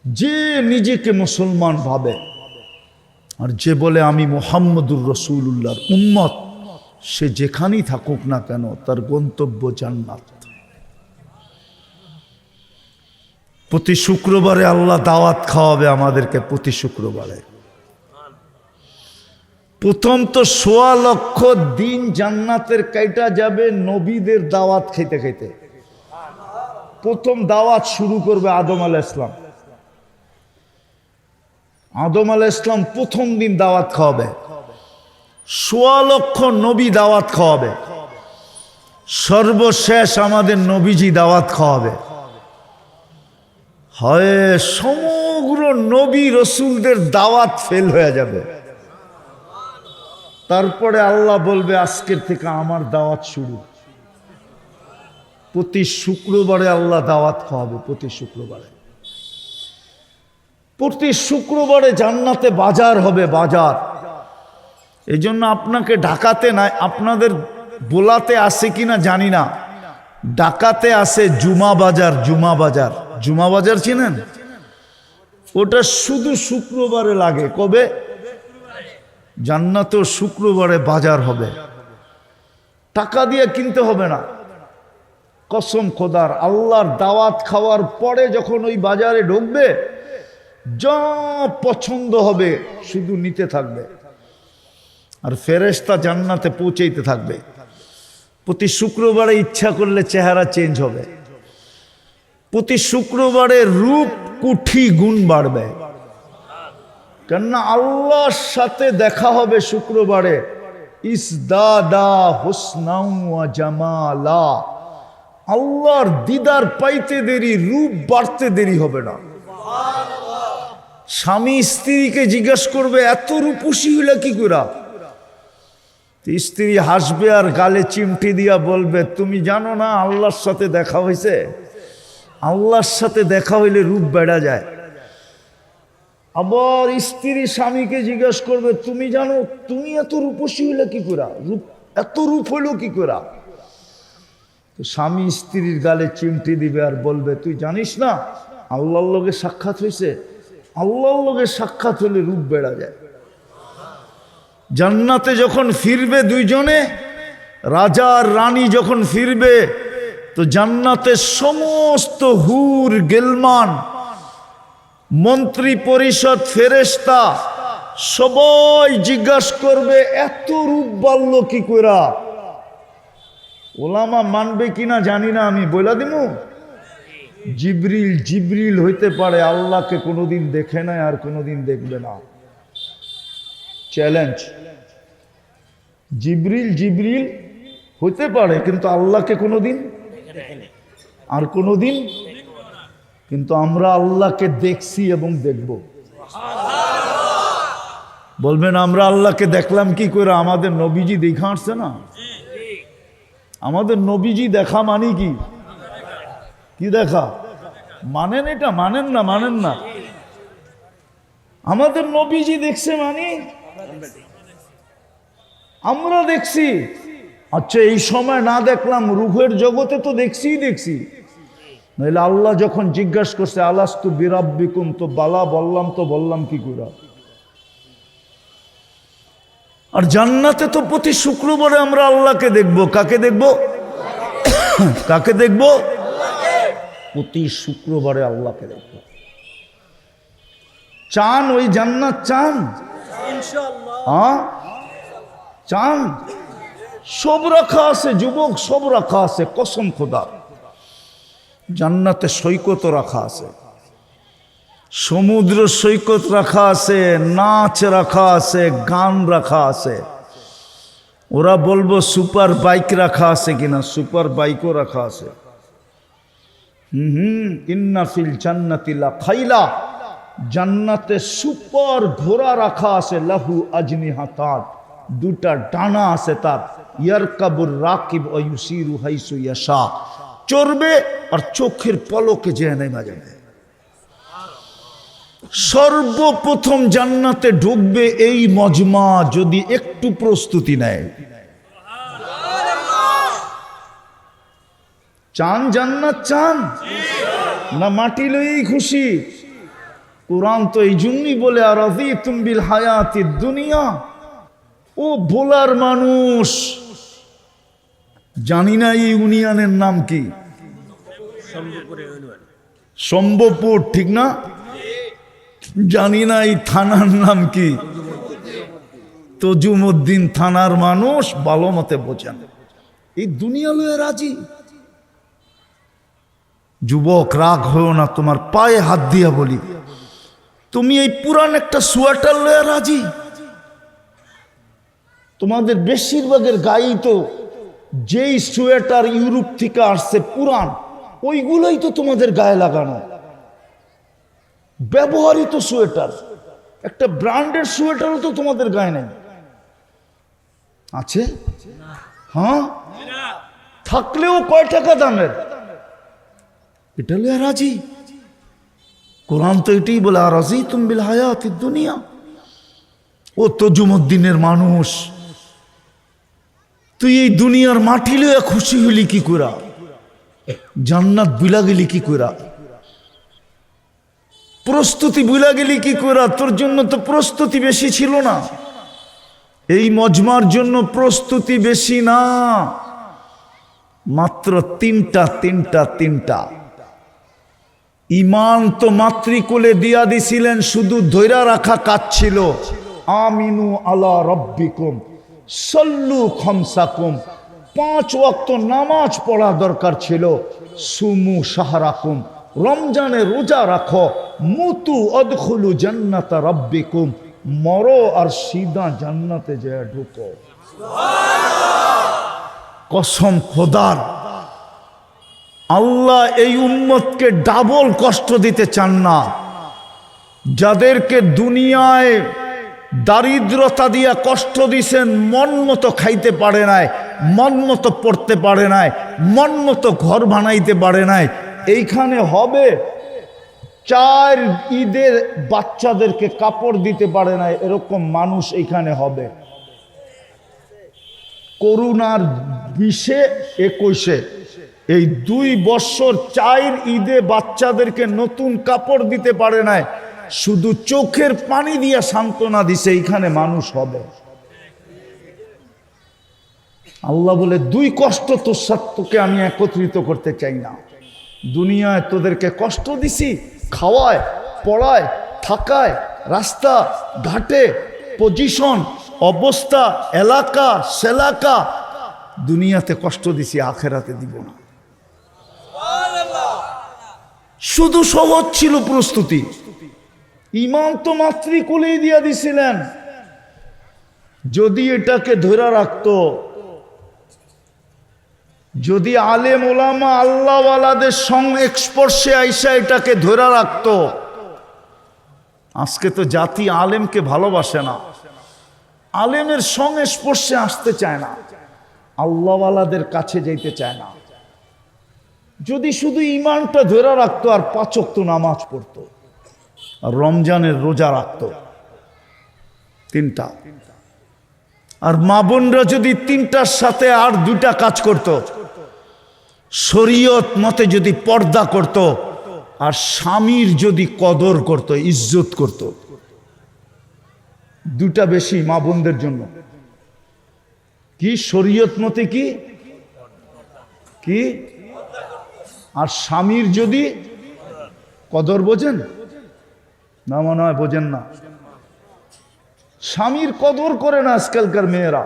যে নিজেকে মুসলমান ভাবে আর যে বলে আমি মুহাম্মদুর রাসূলুল্লাহর উম্মত, সে যেখানেই থাকুক না কেন তার গন্তব্য জান্নাত। প্রতি শুক্রবারে আল্লাহ দাওয়াত খাওয়াবে আমাদেরকে, প্রতি শুক্রবারে। প্রথম তো 1.25 লক্ষ দিন জান্নাতের কাইটা যাবে নবীদের দাওয়াত খাইতে খাইতে। প্রথম দাওয়াত শুরু করবে আদম আলাইহিস সালাম। আদম আলাইহিস সালাম প্রথম দিন দাওয়াত খাওয়াবে, 1.25 লক্ষ নবী দাওয়াত খাওয়াবে, সর্বশেষ আমাদের নবীজি দাওয়াত খাওয়াবে। হয় সমগ্র নবী রসুলদের দাওয়াত ফেল হয়ে যাবে। তারপরে আল্লাহ বলবে আজকের থেকে আমার দাওয়াত শুরু। প্রতি শুক্রবারে আল্লাহ দাওয়াত খাওয়াবে, প্রতি শুক্রবারে। প্রতি শুক্রবারে জান্নাতে বাজার হবে, বাজার। এই জন্য আপনাকে ঢাকাতে নাই, আপনাদের বোলাতে আছে কিনা জানি না, ঢাকাতে আছে জুমা বাজার। জুমা বাজার, জুমা বাজার চিনেন? ওটা শুধু শুক্রবারে লাগে। কবে? জান্নাতেও শুক্রবারে বাজার হবে। টাকা দিয়ে কিনতে হবে না, কসম খোদার, আল্লাহর দাওয়াত খাওয়ার পরে যখন ওই বাজারে ঢুকবে, যা পছন্দ হবে শুধু নিতে থাকবে, আর ফেরেশতা জান্নাতে পৌঁছাইতে থাকবে। প্রতি শুক্রবারে ইচ্ছা করলে চেহারা চেঞ্জ হবে, প্রতি শুক্রবারে রূপ কুঠি গুণ বাড়বে, কেননা আল্লাহর সাথে দেখা হবে শুক্রবারে। ইসদাদা হুসনাও ওয়া জামালা, আল্লাহর দিদার পাইতে দেরি, রূপ বাড়তে দেরি হবে না। স্বামী স্ত্রীকে জিজ্ঞেস করবে এত রূপসী হইলা কি করে? স্ত্রী হাসবে আর গালে চিমটি দিয়া বলবে, তুমি জানো না আল্লাহর সাথে দেখা হয়েছে? আল্লাহর সাথে দেখা হইলে রূপ বেড়া যায়। আবার স্ত্রী স্বামীকে জিজ্ঞেস করবে, তুমি জানো তুমি এত রূপসী হইলে কি করে? রূপ এত রূপ হইলো কি করে? তো স্বামী স্ত্রীর গালে চিমটি দিবে আর বলবে, তুই জানিস না আল্লাহর লগে সাক্ষাৎ হয়েছে? আল্লাহর লগে সাক্ষাৎ হলে রূপ বেড়া যায়। জান্নাতে যখন ফিরবে দুইজনে, রাজা আর রানী যখন ফিরবে, তো জান্নাতে সমস্ত হুর গেলমান, মন্ত্রী পরিষদ, ফেরেশতা সবাই জিজ্ঞাসা করবে এত রূপ বাড়ল কি কইরা? ওলামা মানবে কিনা জানি না, আমি বলে দিমু। জিবরিল হইতে পারে আল্লাহকে কোনোদিন দেখে নাই আর কোনোদিন দেখবে না, চ্যালেঞ্জ। জিবরিল হইতে পারে কিন্তু আল্লাহকে কোনোদিন আর কোনোদিন, কিন্তু আমরা আল্লাহকে দেখছি এবং দেখব। বলবেন আমরা আল্লাহকে দেখলাম কি করে? আমাদের নবীজি দেখা আসছে না? আমাদের নবীজি দেখা মানে কি? কি দেখা মানেন? এটা মানেন না। আমাদের নবীজি দেখছে মানে আমরা দেখছি। আচ্ছা, এই সময় না দেখলাম, রূহের জগতে তো দেখছি। নইলে আল্লাহ যখন জিজ্ঞাসা করছে আলাস্তু বিরাব্বিকুম, তো বালা বললাম কি করে? আর জান্নাতে তো প্রতি শুক্রবারে আমরা আল্লাহকে দেখব। কাকে দেখব? কাকে দেখব? প্রতি শুক্রবারে আল্লাহকে দেখব। চান ওই জান্নাত? চান? চান? সব রাখা আছে যুবক, সব রাখা আছে, কসম খোদা। জান্নাতে সৈকত রাখা আছে, সমুদ্র সৈকত রাখা আছে, নাচ রাখা আছে, গান রাখা আছে। ওরা বলবো সুপার বাইক রাখা আছে কিনা, সুপার বাইকও রাখা আছে। ইন্না ফিল জান্নাতি লা খাইলা, জান্নাতে সুপার ঘোড়া রাখা আছে, লাহু আজনিহাতাত, দুটা ডানা আছে তার। ইয়ারকাবুর রাকিব ওয়া ইউসিরু হাইসু ইয়াশা, চড়বে আর চোখের পলকে যেয়ে নেমে যাবে। সর্বপ্রথম জান্নাতে ঢুকবে এই মজমা যদি একটু প্রস্তুতি নেয়। চান জান্নাত? চান না মাটি লইই খুশি? কোরআন তো এই জন্যই বলে, আর রাযীতুম বিল হায়াতিদ দুনিয়া। ও ভোলার মানুষ, জানি না এই ইউনিয়নের নাম কি? সম্ভবপুর, ঠিক না? জানি না এই থানার নাম কি? তজুমউদ্দিন থানার মানুষ ভালো মতে বোঝেন। এই দুনিয়া লয়ে রাজি। যুবক রাগ হয়েও না, তোমার পায়ে হাত দিয়া বলি, তুমি এই পুরান একটা সোয়েটার লয়ে রাজি? তোমাদের বেশিরভাগের গায়েই তো যেই সোয়েটার ইউরোপ থেকে আসছে পুরান, ওইগুলোই তো তোমাদের গায়ে লাগানো, ব্যবহৃত সোয়েটার। একটা ব্র্যান্ডের সোয়েটারও তো তোমাদের গায়ে নেই, আছে? হ্যাঁ, থাকলেও কয় টাকা দামের? এটা লইয়া রাজি? কোরআন তো এটাই বলে, আর রাযীতুম বিল হায়াতিদ দুনিয়া। ও তজুমউদ্দিনের মানুষ, তুই এই দুনিয়ার মাটি লইয়া খুশি হইলি কি কইরা? জান্নাত বুলা গেলি কি কইরা? প্রস্তুতি বুলা গেলি কি কইরা? তোর জন্য তো প্রস্তুতি বেশি ছিল না, এই মজমার জন্য প্রস্তুতি বেশি না। মাত্র তিনটা। ইমান তো মাতৃকুলে দিয়া দিছিলেন, শুধু ধৈরা রাখা কাজ ছিল। আমিনু আলা রব্বিকুম সল্লু খামসাকুম, 5 ওয়াক্ত নামাজ পড়া দরকার ছিল। সুমু শাহরাকুম, রমজানে রোজা রাখো। মুতু অদখুলু জান্নাতা রব্বিকুম, মরো আর সিধা জান্নাতে যায় ঢুকো। কসম খোদার, আল্লাহ এই উম্মতকে ডাবল কষ্ট দিতে চান না। যাদেরকে দুনিয়ায় দারিদ্রতা দিয়া কষ্ট দিছেন, মন মতো খাইতে পারে নাই, মন মতো পড়তে পারে নাই, মন মতো ঘর বানাইতে পারে নাই, এইখানে হবে 4 ঈদের বাচ্চাদেরকে কাপড় দিতে পারে নাই, এরকম মানুষ এইখানে হবে। করোনার 20-21 এই 2 বছর 4 ঈদে বাচ্চাদেরকে নতুন কাপড় দিতে পারে নাই, শুধু চোখের পানি দিয়ে সান্ত্বনা দিছে, এইখানে মানুষ হবে। আল্লাহ বলে 2 কষ্ট তোর সাথে আমি একত্রিত করতে চাই না। দুনিয়ায় তোদেরকে কষ্ট দিছি, খাওয়ায়, পড়ায়, থাকায়, রাস্তা ঘাটে, পজিশন, অবস্থা, এলাকা সেলাকা, দুনিয়াতে কষ্ট দিছি, আখেরাতে দিব না। শুধু সহজ ছিল প্রস্তুতি। ইমান তো মাতৃকুলেই দিয়া দিছিলেন। যদি এটাকে ধরে রাখতো, যদি আলেম ওলামা আল্লাহওয়ালাদের সংস্পর্শে আইসা এটাকে ধরে রাখতো, আজকে তো জাতি আলেমকে ভালোবাসে না, আলেমের সংস্পর্শে আসতে চায় না, আল্লাহওয়ালাদের কাছে যাইতে চায় না। যদি শুধু ইমানটা ধরে রাখতো আর 5 ওয়াক্ত নামাজ পড়তো আর রমজানের রোজা রাখতো, 3টা, আর মা বোনরা যদি 3টার সাথে আর 2টা কাজ করত, শরীয়ত মতে যদি পর্দা করত, আর স্বামীর যদি কদর করত, ইজ্জত করত, 2টা বেশি মা বোনদের জন্য। কি শরীয়ত মতে কি কি আর স্বামীর যদি কদর, বোঝেন না? মনে হয় বোঝেন না। স্বামীর কদর করে না আজকালকার মেয়েরা।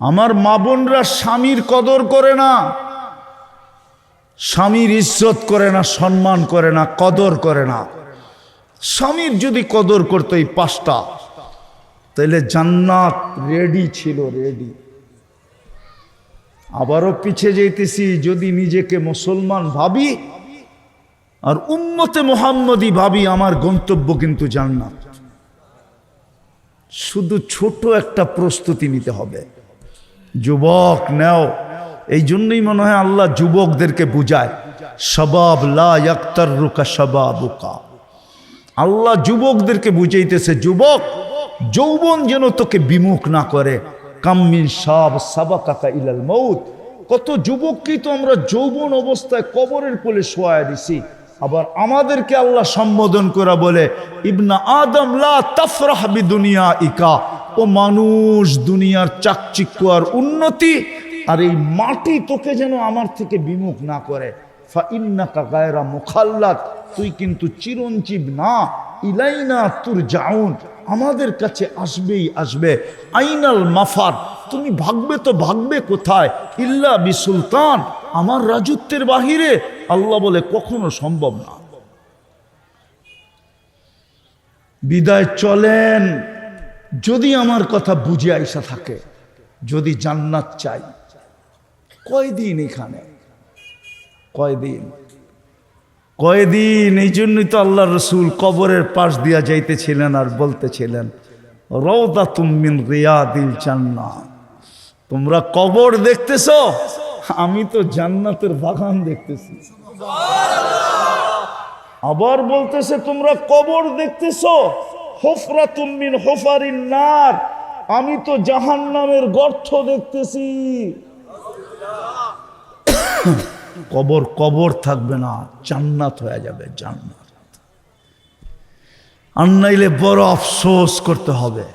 আমার মা বোনরা স্বামীর কদর করে না, স্বামীর ইজ্জত করে না, সম্মান করে না, কদর করে না। স্বামীর যদি কদর করতো এই 5টা, তাহলে জান্নাত রেডি ছিল, রেডি। আবারও পিছে যাইতেছি, যদি নিজেকে মুসলমান ভাবি আর উম্মতে মুহাম্মদী ভাবি, আমার গন্তব্য কিন্তু জান্নাত। শুধু ছোট একটা প্রস্তুতি নিতে হবে। যুবক নেও, এই জন্যই মনে হয় আল্লাহ যুবকদেরকে বুঝায়, শাবাব লা ইয়াক্তাররুকা শাবাবুকা। আল্লাহ যুবকদেরকে বুঝাইতেছে, যুবক যৌবন যেন তোকে বিমুখ না করে। কাম্মিন শাব সাবাকাকা ইলাল মউত, কত যুবককেই তো আমরা যৌবন অবস্থায় কবরের কোলে শোয়ায় দিছি। আবার আমাদেরকে আল্লাহ সম্বোধন করে বলে, ইবনা আদম লা তাফরাহ বিদুনিয়াইকা, ও মানুষ, দুনিয়ার চাকচিক্য আর উন্নতি আর এই মাটি তোকে যেন আমার থেকে বিমুখ না করে। ফা ইন্নাকা গায়রা মুখাল্লাদ, তুই কিন্তু চিরঞ্জীব না। ইলাইনা তুরজাউন, আমাদের কাছে আসবেই আসবে। আইনাল মাফার, তুমি ভাগবে তো ভাগবে কোথায়? ইল্লা বিসুলতান, আমার রাজত্বের বাহিরে। আল্লাহ বলে কখনো সম্ভব না। বিদায় চলেন, যদি আমার কথা বুঝে আইসা থাকে, যদি জান্নাত চাই। কয়দিন এখানে, কয়দিন? এই জন্যই তো আল্লাহ রসুল কবরের পাশ দিয়া যাইতেছিলেন আর বলতেছিলেন, রাউদাতুম মিন রিয়াদিল জান্নাহ। তোমরা কবর দেখতেছ, আমি তো জান্নাতের বাগান দেখতেছি। আবার বলতেছে, তোমরা কবর দেখতেছ, হুফরাতুম মিন হুফারিন নার, আমি তো জাহান্নামের গর্ত দেখতেছি। কবর কবর থাকবে না, জান্নাত হয়ে যাবে, জান্নাত। আর নাইলে বড় আফসোস করতে হবে।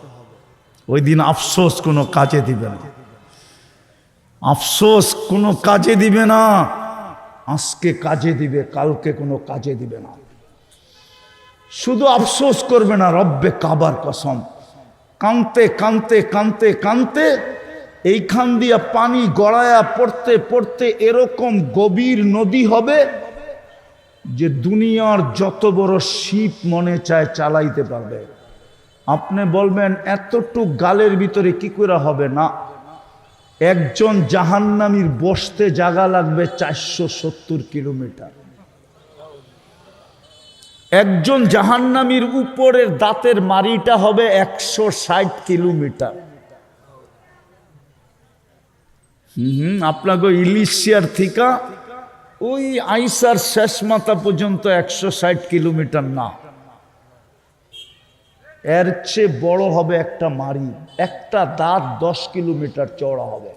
ওই দিন আফসোস কোনো কাজে দিবে না। আফসোস কোনো কাজে দিবে না, আজকে কাজে দিবে, কালকে কোনো কাজে দিবে না। শুধু আফসোস করবে না, রব্বে কাবার কসম, কানতে কানতে কানতে কানতে এইখান দিয়া পানি গড়ায়া পড়তে পড়তে এরকম গভীর নদী হবে যে দুনিয়ার যত বড় শিপ মনে চায় চালাইতে পারবে। আপনি বলবেন এতটুক গালের ভিতরে কি করে হবে? না, একজন জাহান্নামীর বসতে জায়গা লাগবে 470 কিলোমিটার। একজন জাহান্নামীর উপরের দাঁতের মারিটা হবে 160 কিলোমিটার। আপনাকে ইলিশিয়ার থিকা ওই আইসার শেষ মাথা পর্যন্ত 160 কিলোমিটার না, এর চেয়ে বড় হবে একটা মারি। একটা দাঁত 10 কিলোমিটার চওড়া হবে।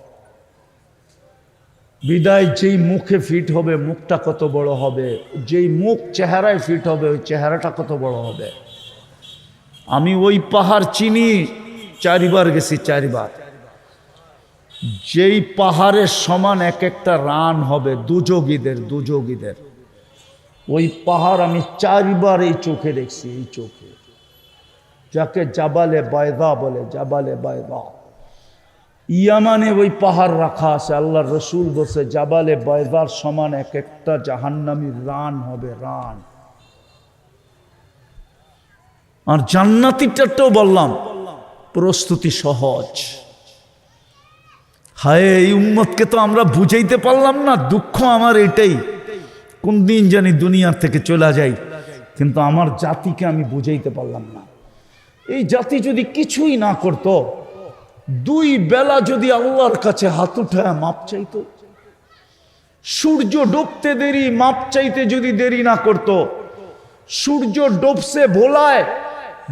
বিদায় যেই মুখে ফিট হবে, মুখটা কত বড় হবে, যেই মুখ চেহারায় ফিট হবে, ওই চেহারাটা কত বড় হবে। আমি ওই পাহাড় চিনি, 4 বার গেছি, 4 বার। যেই পাহাড়ের সমান এক একটা রান হবে দুযোগীদের, ওই পাহাড় আমি 4 বার এই চোখে দেখছি, এই চোখে, যাকে জাবালে বায়দা বলে, জাবালে বায়দা। ইয়ামানে ওই পাহাড় রাখা আছে, আল্লাহর রসুল বসে জাবালে বায়দার সমান এক একটা জাহান্নামীর রান হবে, রান। আর জান্নাতীটাও বললাম প্রস্তুতি সহজ। হায়, এই উম্মতকে তো আমরা বুঝাইতে পারলাম না। দুঃখ আমার এটাই, কোন দিন জানি দুনিয়ার থেকে চলে যাই, কিন্তু আমার জাতিকে আমি বুঝাইতে পারলাম না। এই জাতি যদি কিছুই না করত, 2 বেলা যদি আল্লাহর কাছে হাত উঠায় মাপ চাইতো, সূর্য ডুবতে দেরি মাপ চাইতে যদি দেরি না করত, সূর্য ডুবছে ভোলায়,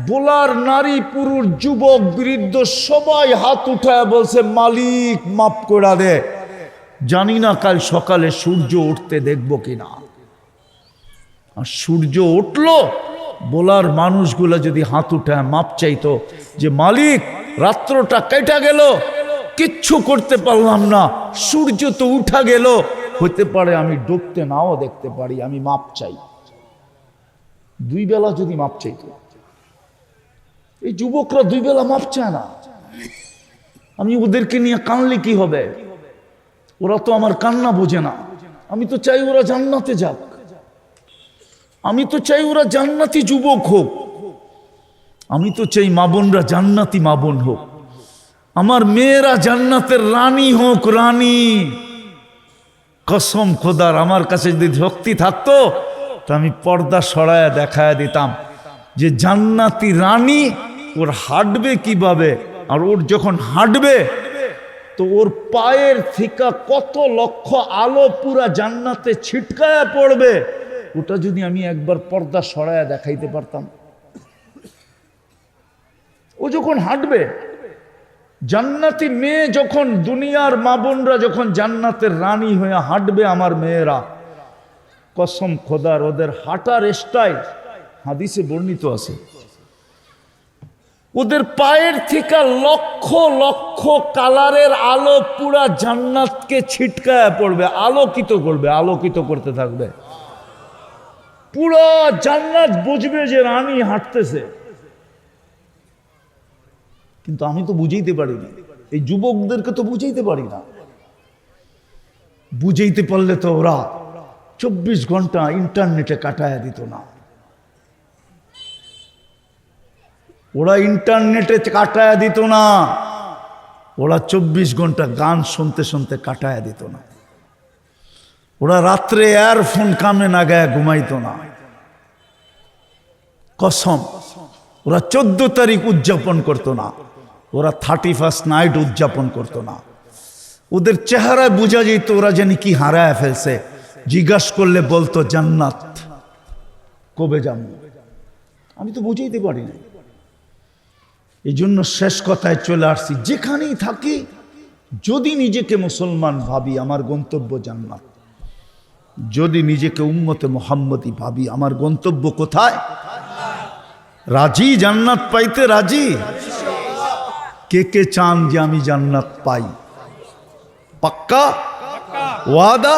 ভোলার নারী পুরুষ যুবক বৃদ্ধ সবাই হাত উঠায় বলছে মালিক মাপ করে দে। জানি না কাল সকালে সূর্য উঠতে দেখবো কিনা। আর সূর্য উঠলো, বলার মানুষগুলা যদি হাত উঠায় মাপ চাইতো যে মালিক রাত্রটা কেটে গেল, কিচ্ছু করতে পারলাম না, সূর্য তো উঠা গেল, হতে পারে আমি ডুবতে নাও দেখতে পারি, আমি মাপ চাই। 2 বেলা যদি মাপ চাইতো। এই যুবকরা 2 বেলা মাপ চায় না। আমি ওদেরকে নিয়ে কানলে কি হবে? ওরা তো আমার কান্না বোঝে না। আমি তো চাই ওরা জান্নাতে যাক, আমি তো চাই ওরা জান্নাতি যুবক হোক, আমি তো চাই মা বোনরা জান্নাতি মা বোন হোক, আমার মেয়েরা জান্নাতের রানী হোক, রানী। কসম খোদার, আমার কাছে যদি শক্তি থাকতো তো আমি পর্দা সরায়া দেখায় দিতাম যে জান্নাতি রানী ওর হাঁটবে কিভাবে, আর ওর যখন হাঁটবে তো ওর পায়ের থেকে কত লক্ষ আলো পুরা জান্নাতে ছিটকায়া পড়বে। ওটা যদি আমি একবার পর্দা সরায়া দেখাইতে পারতাম। ও যখন হাঁটবে, জান্নাতি মেয়ে যখন, দুনিয়ার মা বোনরা যখন জান্নাতের রানী হয়ে হাঁটবে, আমার মেয়েরা, কসম খোদার ওদের হাঁটার স্টাইল হাদিসে বর্ণিত আছে। ওদের পায়ের থেকে লক্ষ লক্ষ কালারের আলো পুরা জান্নাতকে ছিটকায়া পড়বে, আলোকিত করবে, আলোকিত করতে থাকবে। পুরা জান্নাত বুঝবে যে রানী হাঁটতেছে। কিন্তু আমি তো বুঝাইতে পারি না, এই যুবকদেরকে তো বুঝাইতে পারি না। বুঝাইতে পারলে তো ওরা 24 ঘন্টা ইন্টারনেটে কাটায়া দিত না। ওরা ইন্টারনেটে কাটায়া দিত না, ওরা 24 ঘন্টা গান শুনতে শুনতে কাটায়া দিত না। ওরা রাত্রে এয়ারফোন কামে না গায়ে ঘুমাইতো না। কসম, ওরা 14 তারিখ উদযাপন করতো না, ওরা 31st নাইট উদযাপন করতো না। ওদের চেহারায় বোঝা যেত ওরা জানি কি হারায় ফেলছে। জিজ্ঞাস করলে বলতো জান্নাত কবে যাব। আমি তো বুঝাইতে পারি না। এই জন্য শেষ কথায় চলে আসছি, যেখানেই থাকি যদি নিজেকে মুসলমান ভাবি, আমার গন্তব্য জান্নাত। যদি নিজেকে উম্মতে মুহাম্মদী ভাবি, আমার গন্তব্য কোথায়? রাজি জান্নাত পাইতে? রাজি? কে কে চান যে আমি জান্নাত পাই? পাক্কা ওয়াদা,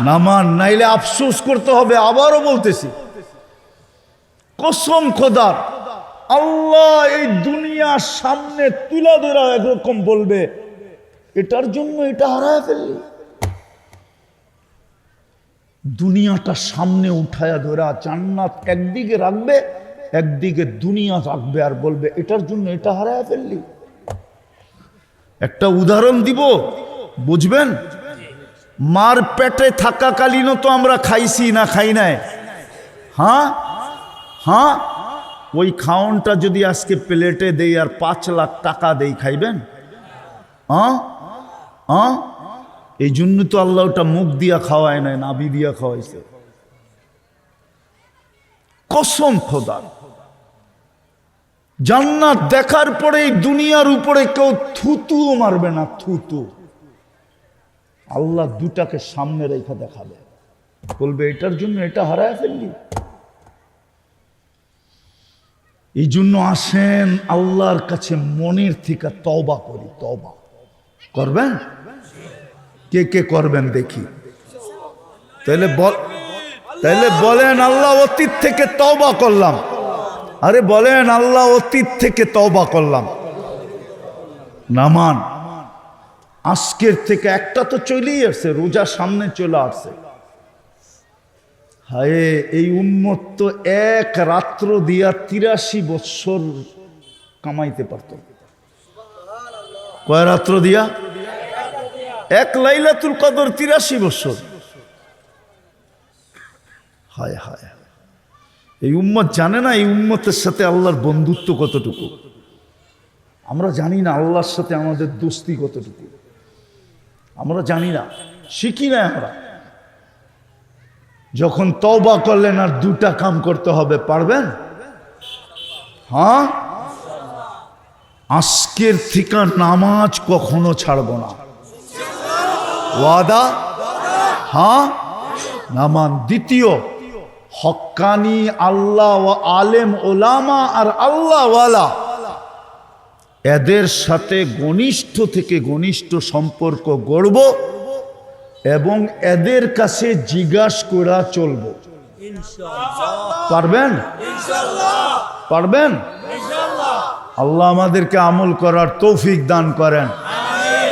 নামান, নাইলে আফসোস করতে হবে। আবারও বলতেছি, কসম খোদার, আল্লাহ এই দুনিয়ার সামনে তুলা ধরা একরকম বলবে, এটার জন্য এটা হারায় ফেললি। দুনিয়াটা সামনে উঠায়া ধরা জান্নাত একদিকে রাখবে, একদিকে দুনিয়া রাখবে, আর বলবে এটার জন্য এটা হারায় ফেললি। একটা উদাহরণ দিব, বুঝবেন? মার পেটে থাকাকালীনও তো আমরা খাইছি না খাই নাই? হ্যাঁ হ্যাঁ, ওই খাওনটা যদি আজকে প্লেটে দেই আর 5 লাখ টাকা দেই, খাইবেন? হ্যাঁ হ্যাঁ, এই জন্য তো আল্লাহ ওটা মুখ দিয়া খাওয়ায় নাই, নাভি দিয়া খাওয়াইছে। কসম খোদার, জান্নাত দেখার পরে দুনিয়ার উপরে কেউ থুতুও মারবে না, থুতু। আল্লাহ দুটাকে সামনে রেখে দেখাবে, বলবে এটার জন্য এটা হারায় ফেললি। এই জন্য আসেন আল্লাহর কাছে মনের থেকে তওবা করি। তওবা করবেন? কে কে করবেন দেখি? তাহলে বলেন আল্লাহ অতীত থেকে তওবা করলাম। আরে বলেন আল্লাহ অতীত থেকে তওবা করলাম। নামান, আজকের থেকে একটা তো চলেই আসছে, রোজা সামনে চলে আসছে। হায়, এই উম্মত তো এক রাত্র দিয়া 83 বৎসর কামাইতে পারত। কয় রাত্র দিয়া? এক লাইলাতুল কদর 83 বৎসর। হায় হায়, এই উম্মত জানে না এই উম্মতের সাথে আল্লাহর বন্ধুত্ব কতটুকু। আমরা জানি না আল্লাহর সাথে আমাদের দোস্তি কতটুকু, আমরা জানি না, শিখি না আমরা। যখন তওবা করলেন আর দুটা কাম করতে হবে, পারবেন? হ্যাঁ, আজকের থেকে নামাজ কখনো ছাড়বো না, ওয়াদা। হ্যাঁ, নামান। দ্বিতীয়, হক্কানি আল্লাহ ও আলেম ওলামা আর আল্লাহ ওয়ালা, এদের সাথে ঘনিষ্ঠ থেকে ঘনিষ্ঠ সম্পর্ক গড়ব এবং এদের কাছে জিজ্ঞাসা করা চলব। পারবেন? পারবেন? আল্লাহ আমাদেরকে আমল করার তৌফিক দান করেন।